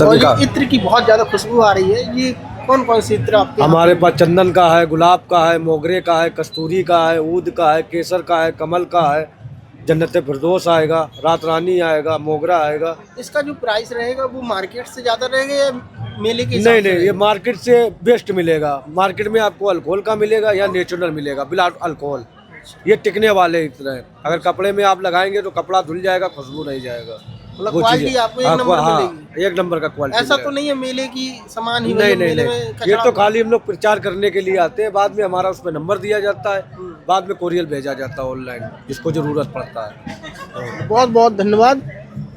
और सभी का। ये इत्र की बहुत ज़्यादा खुशबू आ रही है, ये कौन कौन सी इत्र आपके यहाँ हमारे पास चंदन का है, गुलाब का है, मोगरे का है, कस्तूरी का है, ऊद का है, केसर का है, कमल का है, जन्नत फिरदौस आएगा, रात रानी आएगा, मोगरा आएगा। पे? इसका जो प्राइस रहेगा वो मार्केट से ज़्यादा रहेगा या मेले के हिसाब नहीं से नहीं, ये रहेगा? मार्केट से बेस्ट मिलेगा। मार्केट में आपको अल्कोहल का मिलेगा या नेचुरल मिलेगा बिना अल्कोहल। ये टिकने वाले इत्र हैं। अगर कपड़े में आप लगाएंगे तो कपड़ा धुल जाएगा, खुशबू नहीं जाएगा। मतलब वो क्वालिटी चीज़ें आपको एक नंबर मिलेगी। हाँ, एक नंबर का क्वालिटी ऐसा तो मिलेगा। नहीं है मेले की सामान ही नहीं मतलब नहीं मेले नहीं, में ये कचरा तो खाली हम लोग प्रचार करने के लिए आते हैं। बाद में हमारा उसमें नंबर दिया जाता है, हम्म। बाद में कोरियर भेजा जाता है ऑनलाइन, जिसको जरूरत पड़ता है। बहुत बहुत धन्यवाद।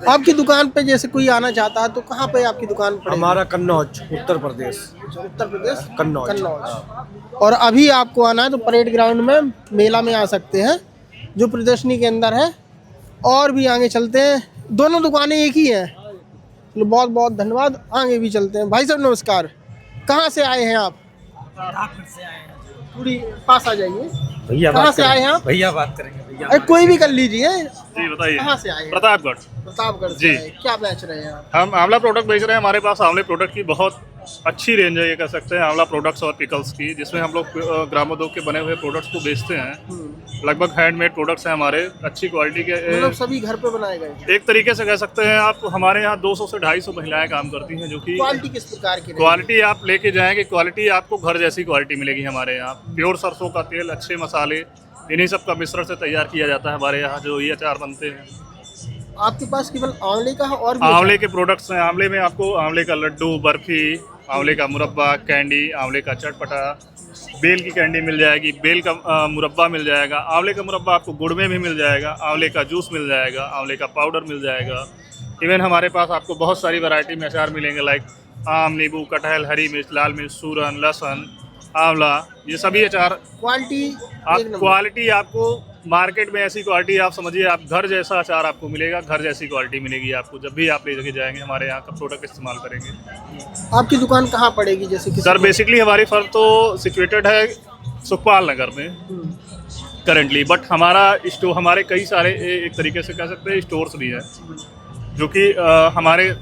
आपकी दुकान पे जैसे कोई आना चाहता है तो कहाँ पे आपकी दुकान पड़ेगी? हमारा कन्नौज, उत्तर प्रदेश। उत्तर प्रदेश कन्नौज। और अभी आपको आना है तो परेड ग्राउंड में मेला में आ सकते हैं, जो प्रदर्शनी के अंदर है। और भी आगे चलते हैं, दोनों दुकानें एक ही हैं। चलो बहुत बहुत धन्यवाद, आगे भी चलते हैं। भाई साहब नमस्कार, कहाँ से आए हैं आप? पूरी पास आ जाइए। भैया कहाँ से आए हैं आप? भैया बात करेंगे भैया। अरे कोई भी कर लीजिए। जी बताइए। कहाँ से आए हैं? प्रतापगढ़। प्रतापगढ़ जी। से आए। क्या बेच रहे हैं आप? हम आंवला प्रोडक्ट बेच रहे हैं। हमारे पास आंवले प्रोडक्ट की बहुत अच्छी रेंज है, ये कह सकते हैं, आंवला प्रोडक्ट्स और पिकल्स की, जिसमें हम लोग ग्रामोद्योग के बने हुए प्रोडक्ट्स को बेचते हैं। लगभग हैंडमेड प्रोडक्ट्स हैं हमारे, अच्छी क्वालिटी के। मतलब सभी घर पे बनाए गए। एक तरीके से कह सकते हैं आप, हमारे यहाँ 200 से 250 महिलाएं काम करती हैं, जो कि क्वालिटी किस प्रकार की रहेगी? क्वालिटी आप लेके जाएंगे, क्वालिटी आपको घर जैसी क्वालिटी मिलेगी हमारे यहाँ। प्योर सरसों का तेल, अच्छे मसाले, इन्हीं सब का मिश्रण से तैयार किया जाता है हमारे यहाँ, जो ये अचार बनते हैं। आपके पास केवल आंवले का है और भी आंवले के प्रोडक्ट्स हैं। आंवले में आपको आंवले का लड्डू, बर्फी, आंवले का मुरब्बा, कैंडी, आंवले का चटपटा, बेल की कैंडी मिल जाएगी, बेल का मुरब्बा मिल जाएगा, आंवले का मुरब्बा आपको गुड़ में भी मिल जाएगा, आंवले का जूस मिल जाएगा, आंवले का पाउडर मिल जाएगा। इवन हमारे पास आपको बहुत सारी वैरायटी में अचार मिलेंगे, लाइक आम, नींबू, कटहल, हरी मिर्च, लाल मिर्च, सूरन, लहसुन, आंवला, ये सभी अचार। क्वालिटी आप एक नंबर। क्वालिटी आपको मार्केट में ऐसी क्वालिटी आप समझिए, आप घर जैसा अचार आपको मिलेगा, घर जैसी क्वालिटी मिलेगी आपको जब भी आप ले के जाएंगे, हमारे यहाँ का प्रोडक्ट इस्तेमाल करेंगे। आपकी दुकान कहाँ पड़ेगी जैसे कि सर बेसिकली हमारी फर्म तो सिचुएटेड है सुखपाल नगर में करंटली, बट हमारा स्टोर, हमारे कई सारे एक तरीके से कह सकते हैं स्टोर्स भी हैं, जो कि हमारे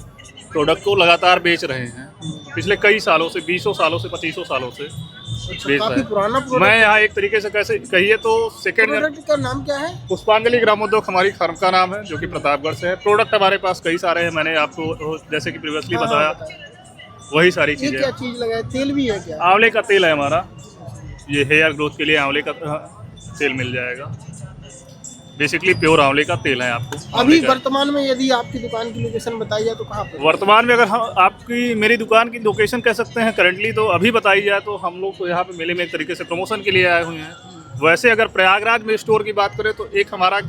प्रोडक्ट को लगातार बेच रहे हैं पिछले कई सालों से, 20 सालों से, 25 सालों से बेच रहे काफी हैं। पुराना मैं यहाँ एक तरीके से कैसे कहिए तो सेकेंड प्रोडक्ट का नाम क्या है? पुष्पांजलि ग्रामोद्योग हमारी फर्म का नाम है, जो कि प्रतापगढ़ से है। प्रोडक्ट हमारे पास कई सारे हैं, मैंने आपको जैसे कि प्रीवियसली हाँ, बताया, बताया। वही सारी ये चीज़ें। क्या चीज लगाए? तेल भी है क्या? आंवले का तेल है हमारा, ये हेयर ग्रोथ के लिए आंवले का तेल मिल जाएगा। बेसिकली प्योर आंवले का तेल है आपको। अभी आंवले का। वर्तमान में यदि आपकी दुकान की लोकेशन बताई जाए तो कहाँ पे? वर्तमान में अगर हम आपकी मेरी दुकान की लोकेशन कह सकते हैं करंटली, तो अभी बताई जाए तो हम लोग तो यहाँ पे मेले में एक तरीके से प्रमोशन के लिए आए हुए हैं। वैसे अगर प्रयागराज में स्टोर की बात करें तो एक हमारा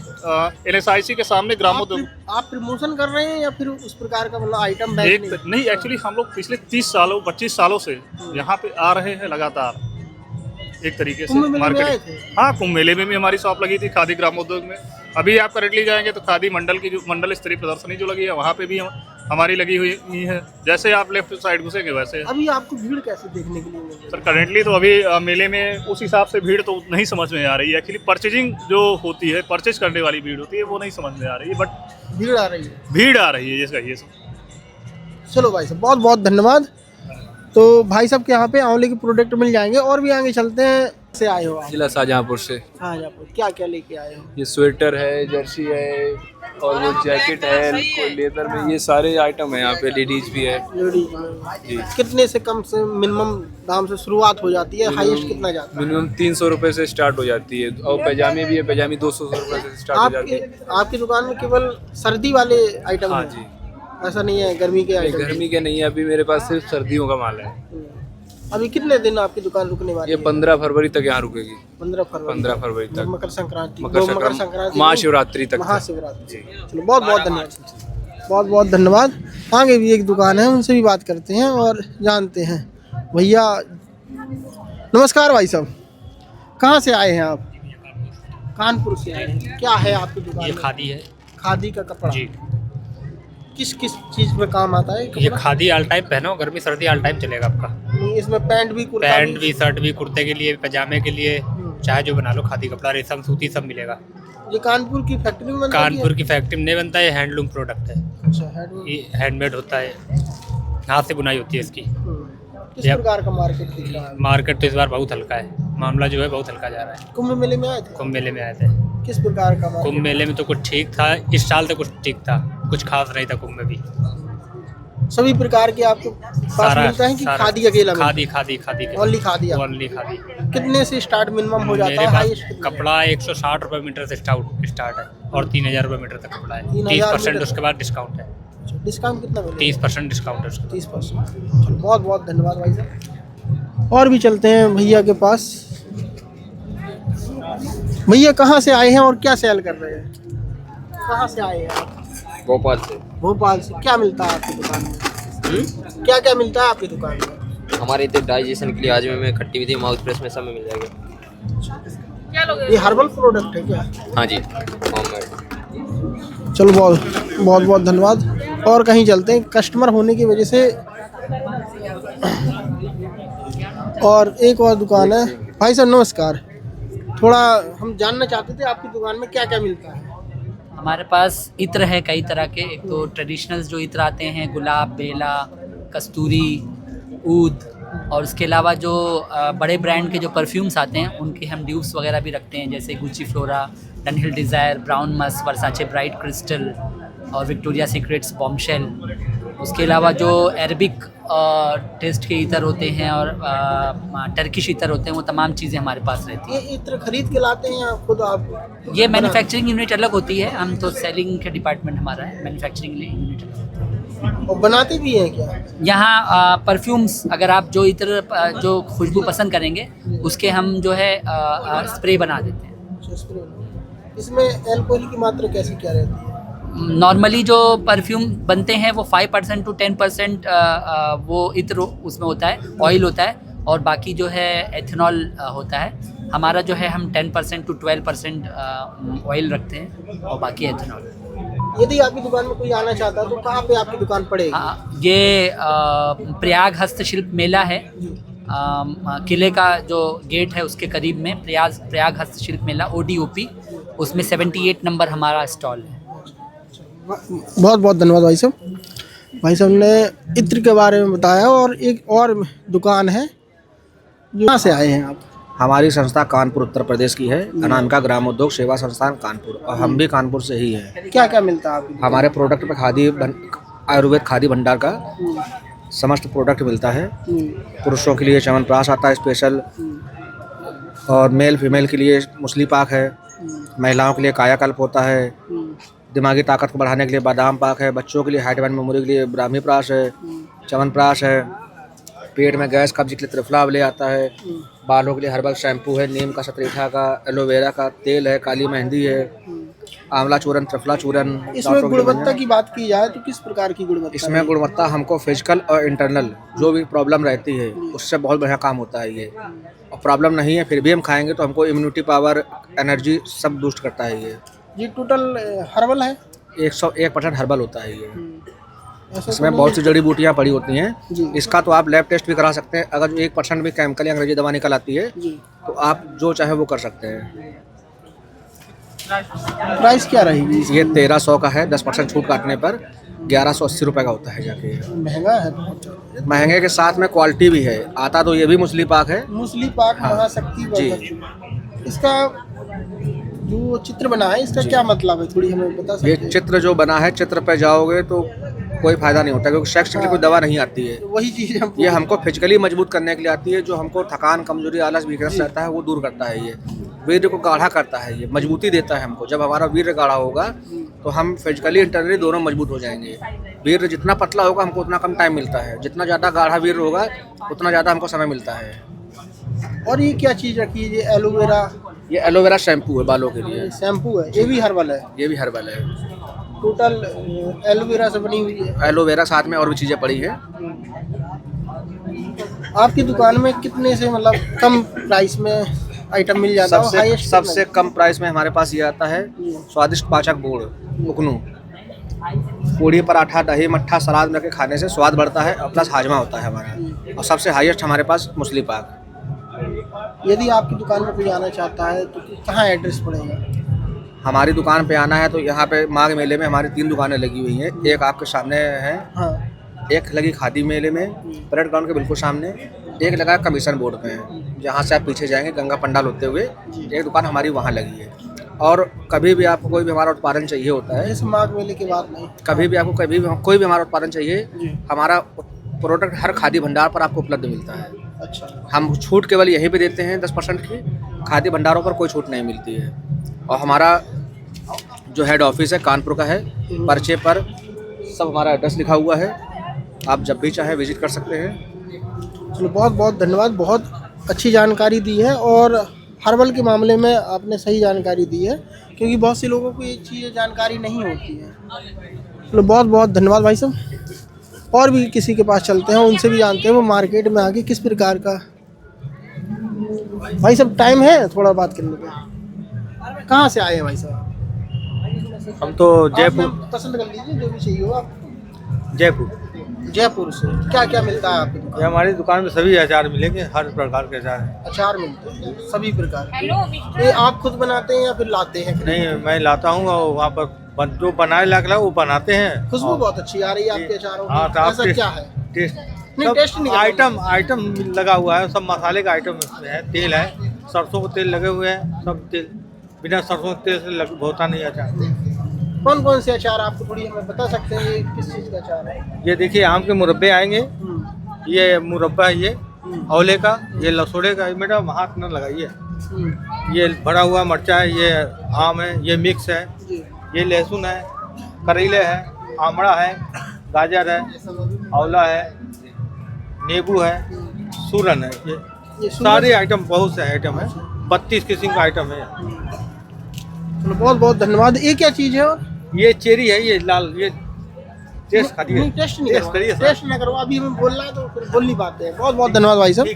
NSIC के सामने ग्रामोद्योग। आप प्रमोशन कर रहे हैं या फिर उस प्रकार का मतलब आइटम एक नहीं, एक्चुअली हम लोग पिछले 30 सालों 25 सालों से यहाँ पे आ रहे हैं लगातार, एक तरीके से कुंभ मेले में आए मार्केट। थे? हाँ, कुंभ मेले में भी हमारी शॉप लगी थी, खादी ग्रामोद्योग में। अभी आप करंटली जाएंगे तो खादी मंडल की जो मंडल स्तरीय प्रदर्शनी जो लगी है, वहाँ पे भी हमारी लगी हुई है। जैसे आप लेफ्ट साइड घुसेंगे वैसे। अभी आपको भीड़ कैसे देखने के लिए मिल रही है? सर करंटली तो अभी मेले में उस हिसाब से भीड़ तो नहीं समझ में आ रही है। एक्चुअली परचेजिंग जो होती है, परचेज करने वाली भीड़ होती है, वो नहीं समझ में आ रही है, बट भीड़ आ रही है। भीड़ आ रही है, ये कहिए। चलो भाई साहब बहुत बहुत धन्यवाद। तो भाई साहब के यहाँ पे आंवले के प्रोडक्ट मिल जाएंगे। और भी आगे चलते हैं। से आए हो आप? जिला शाहजहाँपुर से। शाहजहाँपुर। क्या क्या लेके आए हो? ये स्वेटर है, जर्सी है, और वो जैकेट है, कोई लेदर में, ये सारे आइटम है यहाँ पे। लेडीज भी है। लेडीज में कितने से कम से मिनिमम दाम से शुरुआत हो जाती है? हाईएस्ट कितना जाता है? मिनिमम 300 रुपये से स्टार्ट हो जाती है। और पैजामे भी है, पैजामे 200 रुपये से स्टार्ट हो जाती है। आपकी दुकान में केवल सर्दी वाले आइटम हाँ हैं? जी। ऐसा नहीं है गर्मी के आइटम? गर्मी के नहीं है, अभी मेरे पास सिर्फ सर्दियों का माल है। अभी कितने दिन आपकी दुकान रुकने वाली ये है? 15 फरवरी तक यहाँ रुकेगी। 15 फरवरी 15 फरवरी तक। मकर संक्रांति, मकर संक्रांति, महाशिवरात्रि तक। महाशिवरात्रि। चलो बहुत बहुत धन्यवाद। बहुत बहुत धन्यवाद। आगे भी एक दुकान है, उनसे भी बात करते हैं और जानते हैं। भैया नमस्कार। भाई साहब कहाँ से आए हैं आप? कानपुर से आए हैं। क्या है आपकी दुकान ये में? खादी है खादी का कपड़ा। जी। किस किस चीज में काम आता है ये कपड़ा? खादी ऑल टाइम पहनो, गर्मी सर्दी ऑल टाइम चलेगा आपका। इसमें पैंट भी, कुर्ता पैंट भी, शर्ट भी, कुर्ते के लिए, पजामे के लिए, चाहे जो बना लो, खादी कपड़ा, रेशम, सूती सब मिलेगा। ये कानपुर की फैक्ट्री में बनता है? कानपुर की फैक्ट्री में नहीं बनता है, हैंडलूम प्रोडक्ट है, अच्छा, हैंडलूम। ये हैंडमेड होता है। हाथ से बुनाई होती है इसकी। किस यप। प्रकार का मार्केट दिख रहा है? मार्केट तो इस बार बहुत हल्का है, मामला जो है बहुत हल्का जा रहा है। कुंभ मेले में आए थे? कुंभ मेले में आए थे। किस प्रकार का कुंभ मार्केट? मेले में तो कुछ ठीक था, इस साल तो कुछ ठीक था, कुछ खास नहीं था कुंभ में भी। सभी प्रकार के आपके पास मिलता है कि खादी अकेला मिलता है? खादी खादी खादी ओनली खादी? ओनली खादी। कितने से स्टार्ट मिनिमम हो जाता मेरे है? पास हाईएस्ट कितने? कपड़ा 160 रुपये मीटर से स्टार्ट है और 3000 रुपये मीटर तक कपड़ा है। 3000 30% मीटर। उसके बाद डिस्काउंट है। डिस्काउंट कितना मिलेगा? 30% डिस्काउंट है उसके बाद। 30%। बहुत बहुत धन्यवाद भाई साहब। और भी चलते हैं भैया के पास। भैया कहाँ से आए हैं और क्या सेल कर रहे हैं? कहाँ से आए हैं आप? भोपाल से। भोपाल से। क्या मिलता है आपकी दुकान में? क्या क्या मिलता है आपकी दुकान में? हमारे इधर डाइजेशन के लिए आज में खट्टी विधि माउथ फ्रेश में सब में मिल जाएगा। ये हर्बल प्रोडक्ट है क्या? हाँ जी, होममेड। चलो बहुत बहुत बहुत धन्यवाद। और कहीं चलते हैं, कस्टमर होने की वजह से। और एक और दुकान है। भाई साहब नमस्कार, थोड़ा हम जानना चाहते थे आपकी दुकान में क्या क्या मिलता है? हमारे पास इत्र है कई तरह के। एक तो ट्रेडिशनल जो इत्र आते हैं, गुलाब, बेला, कस्तूरी, ऊद, और उसके अलावा जो बड़े ब्रांड के जो परफ्यूम्स आते हैं उनके हम ड्यूप्स वगैरह भी रखते हैं, जैसे Gucci Flora, Dunhill Desire, Brown Musk, Versace Bright Crystal और विक्टोरिया सीक्रेट्स बॉम्बशेल। उसके अलावा जो अरबिक टेस्ट के इत्र होते हैं और टर्किश इत्र होते हैं, वो तमाम चीज़ें हमारे पास रहती हैं। ये इत्र खरीद के लाते हैं या खुद आप? ये मैन्युफैक्चरिंग यूनिट अलग होती है, हम तो सेलिंग के डिपार्टमेंट हमारा है, मैन्युफैक्चरिंग यूनिट अलग होता है। और बनाते भी हैं क्या? यहाँ परफ्यूम्स, अगर आप जो इत्र जो खुशबू पसंद करेंगे उसके हम जो है स्प्रे बना देते हैं। इसमें अल्कोहल की मात्रा कैसी क्या रहती है? नॉर्मली जो परफ्यूम बनते हैं वो 5% to 10% वो इत्र उसमें होता है, ऑयल होता है, और बाकी जो है एथेनॉल होता है। हमारा जो है हम 10% to 12% ऑयल रखते हैं और बाकी एथेनॉल। यदि आपकी दुकान में कोई आना चाहता है तो कहाँ पे आपकी दुकान पड़ेगी? ये प्रयाग हस्तशिल्प मेला है, किले का जो गेट है उसके करीब में प्रयाग हस्तशिल्प मेला ODOP, उसमें 78 नंबर हमारा स्टॉल है। बहुत बहुत धन्यवाद भाई साहब। भाई साहब ने इत्र के बारे में बताया। और एक और दुकान है, कहाँ से आए हैं आप? हमारी संस्था कानपुर उत्तर प्रदेश की है, अनामिका ग्रामोद्योग सेवा संस्थान कानपुर, और हम भी कानपुर से ही हैं। क्या क्या मिलता है आपकी दुकान? हमारे प्रोडक्ट पे आयुर्वेद खादी भंडार का समस्त प्रोडक्ट मिलता है। पुरुषों के लिए च्यवनप्राश आता है स्पेशल, और मेल फीमेल के लिए मुसली पाक है, महिलाओं के लिए कायाकल्प होता है, दिमागी ताकत को बढ़ाने के लिए बादाम पाक है, बच्चों के लिए हाइट एंड मेमोरी के लिए ब्राह्मी प्राश है, च्यवनप्राश है, पेट में गैस कब्ज के लिए त्रिफला ले आता है, बालों के लिए हर्बल शैम्पू है, नीम का, सतरीठा का, एलोवेरा का तेल है, काली मेहंदी है, आंवला चूरन, त्रिफला चूरन। इसमें गुणवत्ता की बात की जाए तो किस प्रकार की गुणवत्ता? इसमें गुणवत्ता हमको फिजिकल और इंटरनल जो भी प्रॉब्लम रहती है उससे बहुत बढ़िया काम होता है ये। और प्रॉब्लम नहीं है फिर भी हम खाएंगे तो हमको इम्यूनिटी पावर, एनर्जी सब बूस्ट करता है ये टोटल हर्बल है? 101% हर्बल होता है ये। ऐसा इसमें तो बहुत नहीं सी जड़ी बूटियाँ पड़ी होती जी। हैं। इसका तो आप लैब टेस्ट भी करा सकते हैं। अगर 1% भी केमिकल या अंग्रेजी दवा निकल आती है जी। तो आप जो चाहे वो कर सकते हैं। प्राइस क्या रहेगी? ये 1300 का है, 10% छूट काटने पर 1180 रुपये का होता है जाके। महंगा है बहुत। महंगे के साथ में क्वालिटी भी है। आता तो ये भी मुसली पाक है। मुसली पाक हाँ। महाशक्ति जी। वर्धक। इसका जो चित्र बना है इसका क्या मतलब है, थोड़ी हमें बता सकते ये हैं? चित्र जो बना है, चित्र पे जाओगे तो कोई फायदा नहीं होता, क्योंकि सेक्स की कोई दवा नहीं आती है। वही चीज़ ये हमको फिजिकली मजबूत करने के लिए आती है। जो हमको थकान, कमजोरी, आलस, वीकनेस रहता है वो दूर करता है। ये वीर्य को गाढ़ा करता है, ये मजबूती देता है हमको। जब हमारा वीर्य गाढ़ा होगा तो हम फिजिकली इंटरनली दोनों मजबूत हो जाएंगे। वीर्य जितना पतला होगा हमको उतना कम टाइम मिलता है, जितना ज़्यादा गाढ़ा वीर्य होगा उतना ज़्यादा हमको समय मिलता है। और ये क्या चीज़ रखी है? ये एलोवेरा? ये एलोवेरा शैम्पू है बालों के लिए। शैम्पू है, ये भी हर्बल है? ये भी हर्बल है। टोटल एलोवेरा से बनी हुई है? एलोवेरा साथ में और भी चीज़ें पड़ी है। आपकी दुकान में कितने से मतलब कम प्राइस में आइटम मिल जाता है? हाईएस्ट सबसे कम प्राइस में हमारे पास ये आता है स्वादिष्ट पाचक गुड़ उकनू। पूड़ी, पराठा, दही, मट्ठा, सलाद में के खाने से स्वाद बढ़ता है और प्लस हाजमा होता है हमारा। और सबसे हाईएस्ट हमारे पास मुसली पाक। यदि आपकी दुकान पर कोई आना चाहता है तो कहाँ एड्रेस पड़ेगा? हमारी दुकान पे आना है तो यहाँ पे माघ मेले में हमारी 3 दुकानें लगी हुई हैं। एक आपके सामने है, हाँ। एक लगी खादी मेले में परेड ग्राउंड के बिल्कुल सामने, एक लगा कमीशन बोर्ड पे, जहाँ से आप पीछे जाएंगे गंगा पंडाल होते हुए, एक दुकान हमारी वहाँ लगी है। और कभी भी आपको कोई भी हमारा उत्पादन चाहिए होता है, इस माघ मेले के बाद नहीं, कभी भी आपको कोई भी हमारा उत्पादन चाहिए, हमारा प्रोडक्ट हर खादी भंडार पर आपको उपलब्ध मिलता है। अच्छा, हम छूट केवल यहीं पे देते हैं 10% की, खादी भंडारों पर कोई छूट नहीं मिलती है। और हमारा जो हेड ऑफिस है कानपुर का है, पर्चे पर सब हमारा एड्रेस लिखा हुआ है, आप जब भी चाहे विजिट कर सकते हैं। चलो बहुत बहुत धन्यवाद, बहुत अच्छी जानकारी दी है और हर्बल के मामले में आपने सही जानकारी दी है, क्योंकि बहुत से लोगों को ये चीज़ें जानकारी नहीं होती है। चलो बहुत बहुत धन्यवाद भाई साहब। और भी किसी के पास चलते हैं, उनसे भी जानते हैं वो मार्केट में आके किस प्रकार का। भाई साहब टाइम है थोड़ा बात करने का? कहाँ से आए हैं भाई साहब? हम तो जयपुर आप पसंद कर लीजिए जो भी चाहिए हो आप। जयपुर से क्या क्या मिलता है आपकी दुकान? ये हमारी दुकान में सभी अचार मिलेंगे, हर प्रकार के अचार हैं। अचार मिलते हैं सभी प्रकार के। ये आप खुद बनाते हैं या फिर लाते हैं? नहीं, मैं लाता हूँ और वहाँ पर जो बनाए लायक वो बनाते हैं। खुशबू बहुत अच्छी आ रही है आपके अचारों की। हाँ, तो आप ऐसा क्या है? टेस्ट नहीं, टेस्ट नहीं आइटम लगा हुआ है, सब मसाले का आइटम इसमें है। तेल है, सरसों का तेल लगे हुए हैं, सब तेल, बिना सरसों के तेल से होता नहीं अचार। कौन कौन से अचार आपको थोड़ी हमें बता सकते हैं, ये किस चीज़ का अचार है? ये देखिए आम के मुरब्बे आएंगे, ये मुरब्बा है, ये औले का, ये लसोड़े का, मैडम हाथ न लगाइए। ये भरा हुआ मिर्चा है, ये आम है, ये मिक्स है, ये लहसुन है, करेले है, आमड़ा है, गाजर है, औला है, नींबू है, सूरन है। ये सारे आइटम, बहुत से आइटम है, 32 किस्म का आइटम है। चलो बहुत बहुत धन्यवाद। ये क्या चीज़ है? और ये चेरी है, ये लाल, ये टेस्ट खाती है। नहीं, टेस्ट नहीं टेस्ट करिए करो, सर। टेस्ट ना करो, अभी हमें बोलना है तो फिर बोल नहीं पाते हैं। बहुत बहुत धन्यवाद भाई साहब।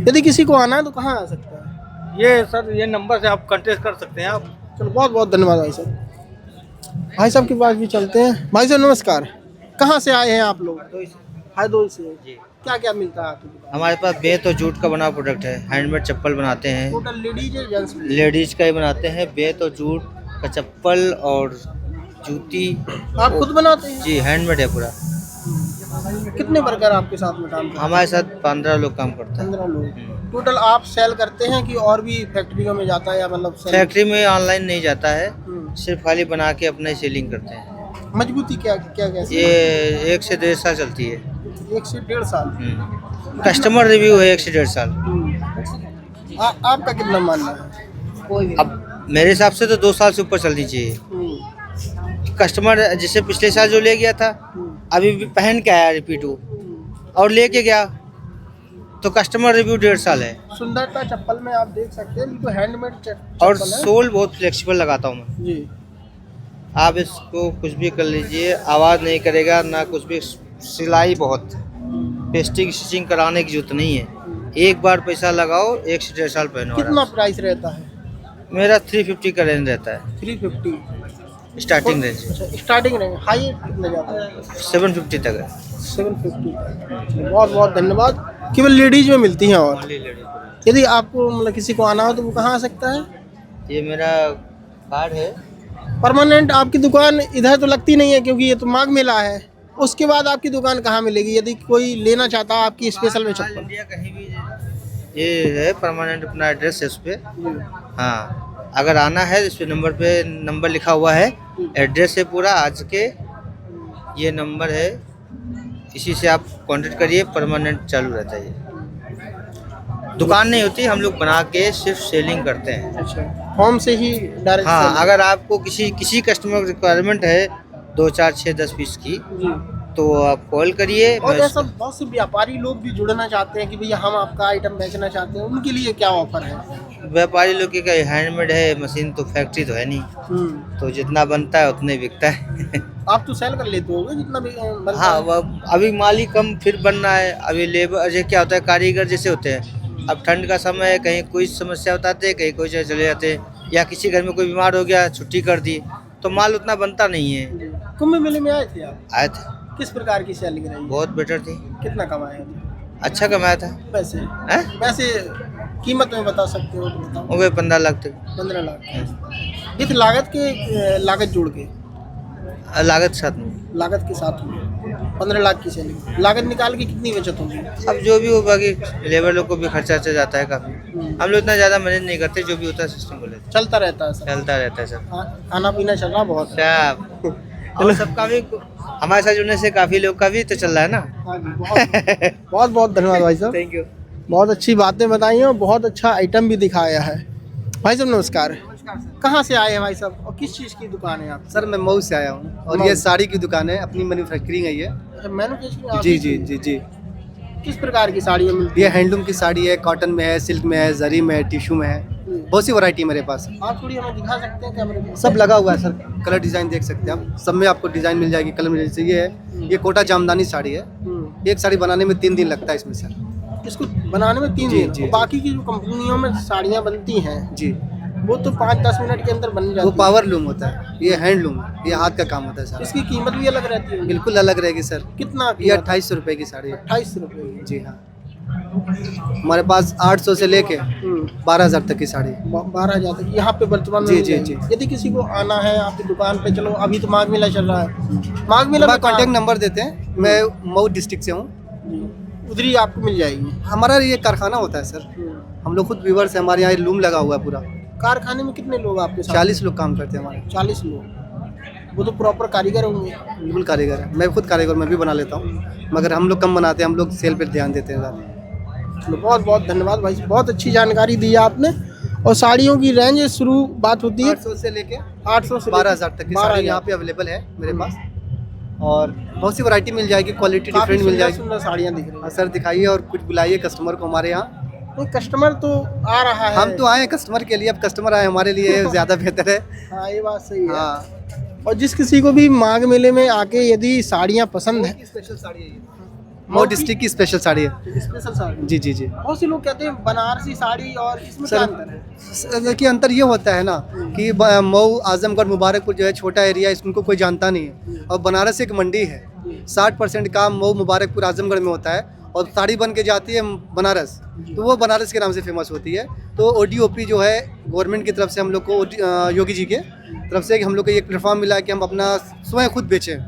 यदि किसी को आना है तो कहाँ आ सकता है? ये सर, ये नंबर से आप कांटेक्ट कर सकते हैं आप। चलो बहुत बहुत धन्यवाद भाई साहब। भाई साहब के पास भी चलते हैं। भाई साहब नमस्कार, कहाँ से आए हैं आप लोग? हरदोई से। क्या क्या मिलता है आपकी दुकान? हमारे पास बेत और जूट का बना प्रोडक्ट है। हैंडमेड चप्पल बनाते हैं, टोटल लेडीज है जेंट्स? लेडीज का ही बनाते हैं। बेत और जूट का चप्पल और जूती आप खुद बनाते हैं? जी, हैंडमेड है पूरा। कितने वर्कर आपके साथ में काम करते हैं? हमारे साथ 15 लोग काम करते हैं। 15 लोग टोटल। आप सेल करते हैं कि और भी फैक्ट्रियों में जाता है, या मतलब फैक्ट्री में ऑनलाइन नहीं जाता है, हम्म। सिर्फ खाली बना के अपना ही सेलिंग करते हैं। मजबूती क्या क्या कैसे? ये 1 से 1.5 साल चलती है। 1 से 1.5 साल। कस्टमर रिव्यू है 1 से 1.5 साल। आपका कितना मानना है? अब मेरे हिसाब से तो 2 साल से ऊपर चलनी चाहिए। कस्टमर जैसे पिछले साल जो ले गया था, अभी भी पहन के आया रिपीट वो, और लेके गया, तो कस्टमर रिव्यू 1.5 साल है। सुंदरता चप्पल में आप देख सकते हैं, बिल्कुल हैंडमेड और चप्पल है। सोल बहुत फ्लेक्सिबल लगाता हूँ मैं। जी। आप इसको कुछ भी कर लीजिए, आवाज़ नहीं करेगा ना कुछ भी। सिलाई बहुत, पेस्टिंग स्टिचिंग कराने की जरूरत नहीं है। एक बार पैसा लगाओ, 1 से 1.5 साल पहनो। कितना प्राइस रहता है? मेरा 350 का रेंज रहता है, 350 स्टार्टिंग रेंज। अच्छा, स्टार्टिंग रेंज। हाई कितना जाता है? 750 तक है। 750। बहुत बहुत धन्यवाद। केवल लेडीज में मिलती हैं। और यदि आपको मतलब किसी को आना हो तो वो कहाँ आ सकता है? ये मेरा कार्ड है। परमानेंट आपकी दुकान इधर तो लगती नहीं है, क्योंकि ये तो माघ मेला है। उसके बाद आपकी दुकान कहाँ मिलेगी यदि कोई लेना चाहता है आपकी स्पेशल में चप्पल? इंडिया कहीं भी ये है परमानेंट, अपना एड्रेस है उस पर। हाँ, अगर आना है इस पे नंबर लिखा हुआ है, एड्रेस है पूरा। आज के ये नंबर है, इसी से आप कांटेक्ट करिए। परमानेंट चालू रहता है ये। दुकान नहीं होती, हम लोग बना के सिर्फ सेलिंग करते हैं। अच्छा, होम से ही डायरेक्ट? हाँ, अगर आपको किसी कस्टमर रिक्वायरमेंट है 2, 4, 6, 10 पीस की, तो आप कॉल करिए। और ऐसा बहुत से व्यापारी लोग भी जुड़ना चाहते हैं कि भैया हम आपका आइटम बेचना चाहते हैं, उनके लिए क्या ऑफर है? व्यापारी लोग के क्या, हैंडमेड है, मशीन तो फैक्ट्री तो है नहीं, तो जितना बनता है उतने बिकता है। आप तो सेल कर लेते होगे जितना भी बनता हाँ, है? वह अभी माल ही कम फिर बनना है। अभी लेबर जैसे क्या होता है, कारीगर जैसे होते हैं। अब ठंड का समय है, कहीं कोई समस्या बताते हैं, कहीं कोई चले जाते हैं, या किसी घर में कोई बीमार हो गया, छुट्टी कर दी, तो माल उतना बनता नहीं है। कुंभ मेले में आए थे आप? आए थे, किस प्रकार की सेलिंग रही? बहुत बेटर थी, कितना कमाए? अच्छा कमाया था। पैसे हैं? वैसे कीमत में बता सकते हो तो बताओ। हो गए 15 लाख तक। 15 लाख विथ लागत के, लागत जोड़ के? लागत साथ में। लागत के साथ में 15 लाख की सैलरी, लागत निकाल के कितनी बचत होगी? अब जो भी हो, बाकी लेबर लोग को भी खर्चा जाता है काफ़ी। हम लोग इतना ज़्यादा मैनेज नहीं करते, जो भी होता है सिस्टम को लेते चलता रहता है सब, हैं। चलता रहता है सब। खाना पीना चल रहा बहुत है। क्या और सबका भी हमारे साथ जुड़ने से काफ़ी लोग का भी तो चल रहा है ना। हाँ जी, बहुत बहुत धन्यवाद भाई साहब, थैंक यू। बहुत अच्छी बातें बताई और बहुत अच्छा आइटम भी दिखाया है। भाई साहब नमस्कार, कहाँ से आए हैं भाई साहब और किस चीज़ की दुकान है आप? सर मैं मऊ से आया हूँ और ये साड़ी की दुकान है, अपनी मैन्युफैक्चरिंग है ये। मैन्युफैक्चरिंग जी जी जी जी। किस प्रकार की साड़ियाँ मिलती ये हैंडलूम की साड़ी है, कॉटन में है, सिल्क में है, जरी में है, टिश्यू में है, बहुत सी वैरायटी मेरे पास। आप थोड़ी हमें दिखा सकते हैं कैमरे में? सब लगा हुआ है सर, कलर डिज़ाइन देख सकते हैं आप, सब में आपको डिज़ाइन मिल जाएगी, कलर मिल जाएगी। ये है, ये कोटा जामदानी साड़ी है। एक साड़ी बनाने में 3 दिन लगता है इसमें सर। इसको बनाने में 3 जी, दिन। जी, और बाकी की जो कंपनियों में साड़ियाँ बनती हैं जी, वो तो 5-10 मिनट के अंदर बन जाती वो है। पावर लूम होता है, ये हैंडलूम, ये हाथ का काम होता है सर। इसकी कीमत भी अलग रहती है? बिल्कुल अलग रहेगी सर। कितना? ये 2800 रुपये की साड़ी है। 28 रुपये। जी हाँ, हमारे पास 800 से लेके 12,000 तक की साड़ी। 12,000 तक यहाँ पे वर्तमान में जी, मिल जी, जाएगी। जी। यदि किसी को आना है आपकी दुकान पे, चलो अभी तो माघ मेला चल रहा है, माघ मेला में कॉन्टैक्ट नंबर देते हैं, मैं मऊ डिस्ट्रिक्ट से हूँ। उधर ही आपको मिल जाएगी। हमारा ये कारखाना होता है सर, हम लोग खुद वीवर्स हैं, हमारे यहाँ लूम लगा हुआ है पूरा। कारखाने में कितने लोग आपके साथ? 40 लोग काम करते हैं हमारे। 40 लोग। वो तो प्रॉपर कारीगर होंगे। बिल्कुल कारीगर है, मैं खुद कारीगर, मैं भी बना लेता हूँ, मगर हम लोग कम बनाते हैं, हम लोग सेल पे ध्यान देते हैं ज़्यादा। चलो बहुत बहुत धन्यवाद भाई, बहुत अच्छी जानकारी दी है आपने। और साड़ियों की रेंज शुरू बात होती है 800 से लेके 800 से 12,000 तक की साड़ी यहाँ पे अवेलेबल है मेरे पास, और बहुत सी वैरायटी मिल जाएगी, क्वालिटी डिफरेंट मिल जाएगी। सुंदर साड़ियाँ दिख रही हाँ सर, दिखाइए और कुछ बुलाइए कस्टमर को हमारे यहाँ। हैं। कस्टमर तो आ रहा है। हम तो आए हैं कस्टमर के लिए, अब कस्टमर आए हमारे लिए ज़्यादा बेहतर है। हाँ ये बात सही है। हाँ, और जिस किसी को भी माघ मेले में आके यदि साड़ियाँ पसंद है, स्पेशल साड़ी है, मऊ डिस्ट्रिक्ट की स्पेशल साड़ी है। स्पेशल साड़ी। जी जी जी बहुत से लोग कहते हैं बनारसी साड़ी, और इसमें क्या अंतर है? देखिए अंतर ये होता है ना कि मऊ, आजमगढ़, मुबारकपुर जो है छोटा एरिया, इसको कोई जानता नहीं है, और बनारस एक मंडी है। 60% काम मऊ, मुबारकपुर, आजमगढ़ में होता है, और साड़ी बन के जाती है बनारस, तो वो बनारस के नाम से फेमस होती है। तो ODOP जो है गवर्नमेंट की तरफ से हम लोग को, योगी जी के तरफ से हम लोग को एक प्लेटफॉर्म मिला है कि हम अपना स्वयं खुद बेचें।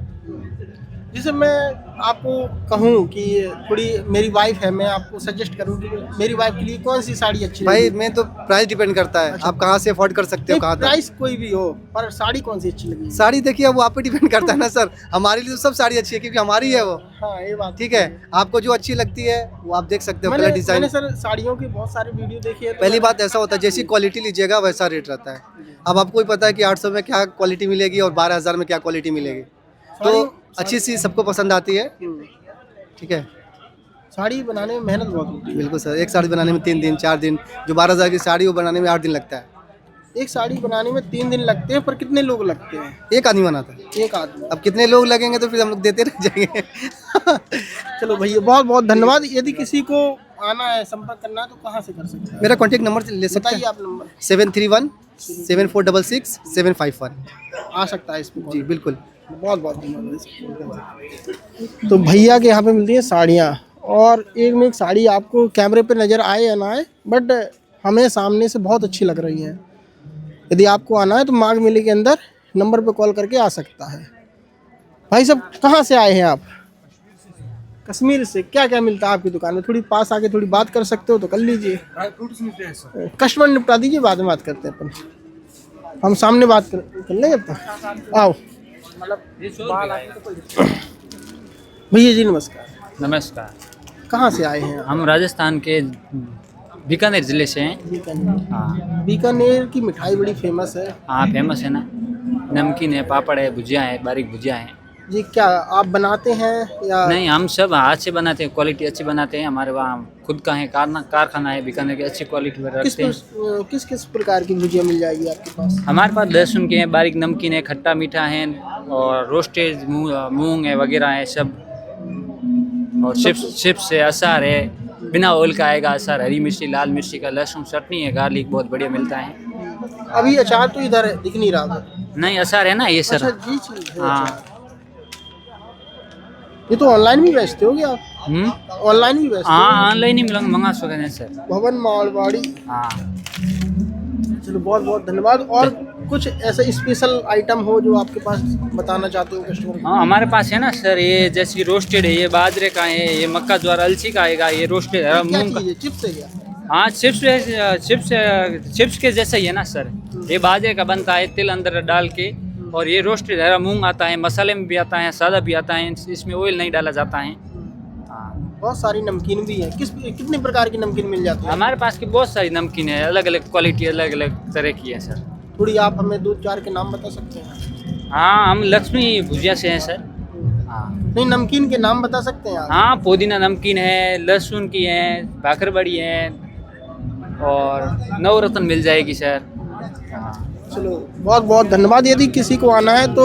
जैसे मैं आपको कहूँ कि थोड़ी मेरी वाइफ है, मैं आपको सजेस्ट करूँ कि मेरी वाइफ के लिए कौन सी साड़ी अच्छी भाई लगेगी? मैं तो प्राइस डिपेंड करता है, आप कहाँ से अफोर्ड कर सकते हो, कहाँ तक। प्राइस कोई भी हो, पर साड़ी कौन सी अच्छी लगेगी? साड़ी देखिए वो आप पे डिपेंड करता है ना सर, हमारे लिए तो सब साड़ी अच्छी है क्योंकि हमारी है वो। हाँ ये बात ठीक है, आपको जो अच्छी लगती है वो आप देख सकते हो, कलर मैंने डिजाइन। सर साड़ियों की बहुत सारे वीडियो देखे हैं, तो पहली बात ऐसा होता है, जैसी क्वालिटी लीजिएगा वैसा रेट रहता है। अब आपको ही पता है कि 800 में क्या क्वालिटी मिलेगी और 12,000 में क्या क्वालिटी मिलेगी, तो अच्छी सी सबको पसंद आती है। ठीक है, साड़ी बनाने में मेहनत बहुत होती है। बिल्कुल सर, एक साड़ी बनाने में 3 दिन 4 दिन, जो 12,000 की साड़ी वो बनाने में 8 दिन लगता है। एक साड़ी बनाने में 3 दिन लगते हैं, पर कितने लोग लगते हैं? एक आदमी बनाता है। एक आदमी। अब कितने लोग लगेंगे तो फिर हम लोग देते रह जाएंगे। चलो भैया बहुत बहुत धन्यवाद। यदि किसी को आना है, संपर्क करना है, तो कहाँ से कर सकते हैं? मेरा कॉन्टेक्ट नंबर ले सकते बताइए हैं, आप नंबर। 731 7466 751। आ सकता है इसमें। जी बिल्कुल। बहुत बहुत धन्यवाद। तो भैया के यहाँ पे मिलती हैं साड़ियाँ, और एक में एक साड़ी आपको कैमरे पे नज़र आए या ना आए, बट हमें सामने से बहुत अच्छी लग रही है। यदि आपको आना है तो माघ मेले के अंदर नंबर पे कॉल करके आ सकता है। भाई साहब कहाँ से आए हैं आप? कश्मीर से। क्या क्या मिलता है आपकी दुकान में? थोड़ी पास आके थोड़ी बात कर सकते हो तो कर लीजिए। कस्टमर निपटा दीजिए, बाद में बात करते हैं अपन। हम सामने बात कर लेंगे तब। आओ भैया जी नमस्कार। नमस्कार। कहाँ से आए हैं आप? हम राजस्थान के बीकानेर ज़िले से हैं। बीकानेर। हाँ बीकानेर की मिठाई बड़ी फेमस है। हाँ फेमस है ना, नमकीन है, पापड़ है, भुजिया है, बारीक भुजिया है। जी क्या आप बनाते हैं या? नहीं, हम सब हाथ से बनाते हैं, क्वालिटी अच्छी बनाते हैं। हमारे वहाँ खुद का है कारखाना है बीकानेर की, अच्छी क्वालिटी रखते हैं। किस किस प्रकार की भुजिया मिल जाएगी आपके पास? हमारे पास लहसुन के हैं, बारीक नमकीन है, खट्टा मीठा है, और रोस्टेड मूंग है वगैरह है सब, और चिप्स है, अचार है, बिना ऑयल का आएगा अचार, हरी मिर्ची, लाल मिर्ची का, लहसुन, चटनी है, गार्लिक बहुत बढ़िया मिलता है। अभी अचार तो इधर है, दिख नहीं रहा। नहीं अचार है ना ये सर। अच्छा जी चीज़ है। हाँ। ये तो ऑनलाइन भी बेचते होगे आप? ऑनलाइन भी बेचते? हाँ ऑनलाइन ही मंगा सकते हैं सर। भवन मारवाड़ी। हाँ चलो बहुत बहुत धन्यवाद। और कुछ ऐसा स्पेशल आइटम हो जो आपके पास बताना चाहते हो कस्टमर को? हाँ हमारे पास है ना सर, ये जैसे रोस्टेड है, ये बाजरे का है, ये मक्का ज्वार अलसी का आएगा, ये रोस्टेड है क्या मूंग का। चीज़ है? चिप्स है क्या? हाँ चिप्स के जैसा ही है ना सर। ये बाजरे का बनता है तिल अंदर डाल के, और ये रोस्टेड हरा मूंग आता है, मसाले में भी आता है, सादा भी आता है, इसमें ऑयल नहीं डाला जाता है। हाँ बहुत सारी नमकीन भी है। कितने प्रकार की नमकीन मिल जाती है? हमारे पास की बहुत सारी नमकीन है, अलग अलग क्वालिटी, अलग अलग तरह की है सर। थोड़ी आप हमें 2-4 के नाम बता सकते हैं? हाँ हम लक्ष्मी भुजिया से हैं सर। हाँ नहीं, नमकीन के नाम बता सकते हैं आप? हाँ पुदीना नमकीन है, लहसुन की है, भाकरबड़ी है, और नवरत्न मिल जाएगी सर। हाँ चलो बहुत बहुत धन्यवाद। यदि किसी को आना है तो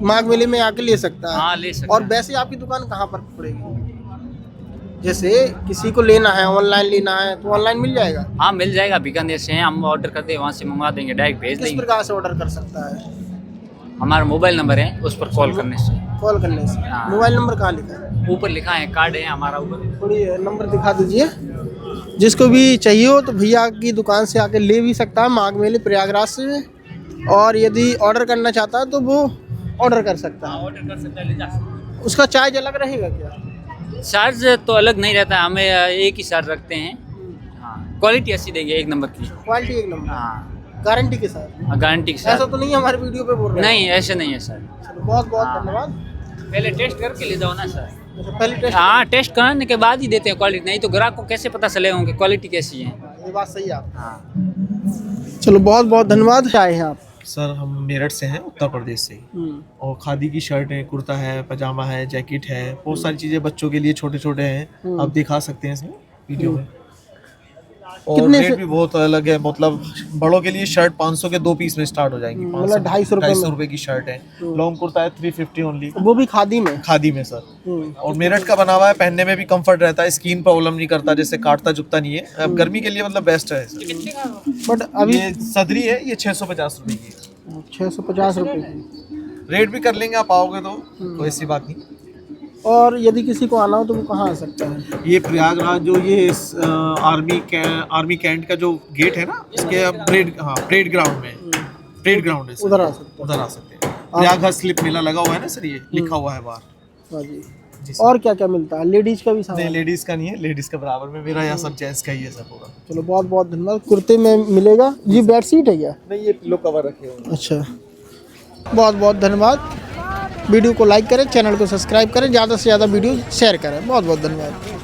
माघ मेले में आके ले सकता है। हाँ ले सकते और हैं। वैसे आपकी दुकान कहाँ पर पड़ेगी? जैसे किसी को लेना है, ऑनलाइन लेना है तो ऑनलाइन मिल जाएगा? हाँ मिल जाएगा, बीकानेर से हैं हम, ऑर्डर करते हैं वहाँ से मंगवा देंगे, डायरेक्ट भेज किस देंगे। प्रकार से ऑर्डर कर सकता है? हमारा मोबाइल नंबर है, उस पर कॉल करने से। कॉल करने से? हाँ। मोबाइल नंबर कहाँ लिखा है? ऊपर लिखा है, कार्ड है हमारा ऊपर। थोड़ी नंबर दिखा दीजिए। जिसको भी चाहिए हो तो भैया की दुकान से आके ले भी सकता है माघ मेले प्रयागराज से, और यदि ऑर्डर करना चाहता है तो वो ऑर्डर कर सकता है। ऑर्डर कर सकता है, ले जा सकता है। उसका चार्ज अलग रहेगा क्या? चार्ज तो अलग नहीं रहता, हमें एक ही चार्ज रखते हैं। हाँ क्वालिटी अच्छी देंगे, एक नंबर की। क्वालिटी एक नंबर, हाँ गारंटी के साथ? गारंटी के ऐसा साथ। तो नहीं है हमारे वीडियो पे बोल रहे हैं? नहीं ऐसे नहीं है सर। चलो बहुत बहुत हाँ। धन्यवाद। पहले टेस्ट करके ले जाओ ना सर। अच्छा, पहले टेस्ट। हाँ टेस्ट कराने के बाद ही देते हैं क्वालिटी, नहीं तो ग्राहक को कैसे पता चलेगा उनकी क्वालिटी कैसी है। ये बात सही है आप। हाँ चलो बहुत बहुत धन्यवाद। आए हैं आप? सर हम मेरठ से हैं, उत्तर प्रदेश से ही। और खादी की शर्ट है, कुर्ता है, पजामा है, जैकेट है, बहुत सारी चीज़ें बच्चों के लिए छोटे छोटे हैं, आप दिखा सकते हैं इसमें वीडियो में। और कितने रेट से? भी बहुत अलग है, मतलब बड़ों के लिए शर्ट 500 के 2 पीस में स्टार्ट हो जाएंगी। मतलब 250 रुपए में। 250 रुपए की शर्ट है। लॉन्ग कुर्ता है 350 ओनली, वो भी खादी में? खादी में सर। और मेरठ का बना हुआ है, पहनने में भी कंफर्ट रहता है, स्किन प्रॉब्लम नहीं करता, जैसे काटता जुकता नहीं है। अब गर्मी के लिए मतलब बेस्ट है सर। बट अभी ये सदरी है, ये 650 रुपए की है। 650 रुपये की। रेट भी कर लेंगे, आप आओगे तो कोई ऐसी बात नहीं। और यदि किसी को आना हो तो वो कहाँ आ सकता है? ये प्रयागराज जो ये आर्मी कैंट का जो गेट है ना, इसके परेड ग्राउंड में, परेड ग्राउंड है सर। उधर आ सकते हैं? उधर आ सकते हैं। प्रयागराज स्लिप मेला लगा हुआ है ना सर, ये लिखा हुआ है बाहर। हाँ जी। जी सर। और क्या क्या मिलता है? लेडीज का भी सामान? नहीं लेडीज का नहीं है, लेडीज का बराबर में मेरा यहाँ सब जेंट्स का ही है सर पूरा। चलो बहुत बहुत धन्यवाद। कुर्ते में मिलेगा? ये बेडशीट है क्या? नहीं ये पिलो कवर रखे हुए हैं। अच्छा बहुत बहुत धन्यवाद। वीडियो को लाइक करें, चैनल को सब्सक्राइब करें, ज़्यादा से ज़्यादा वीडियो शेयर करें। बहुत बहुत धन्यवाद।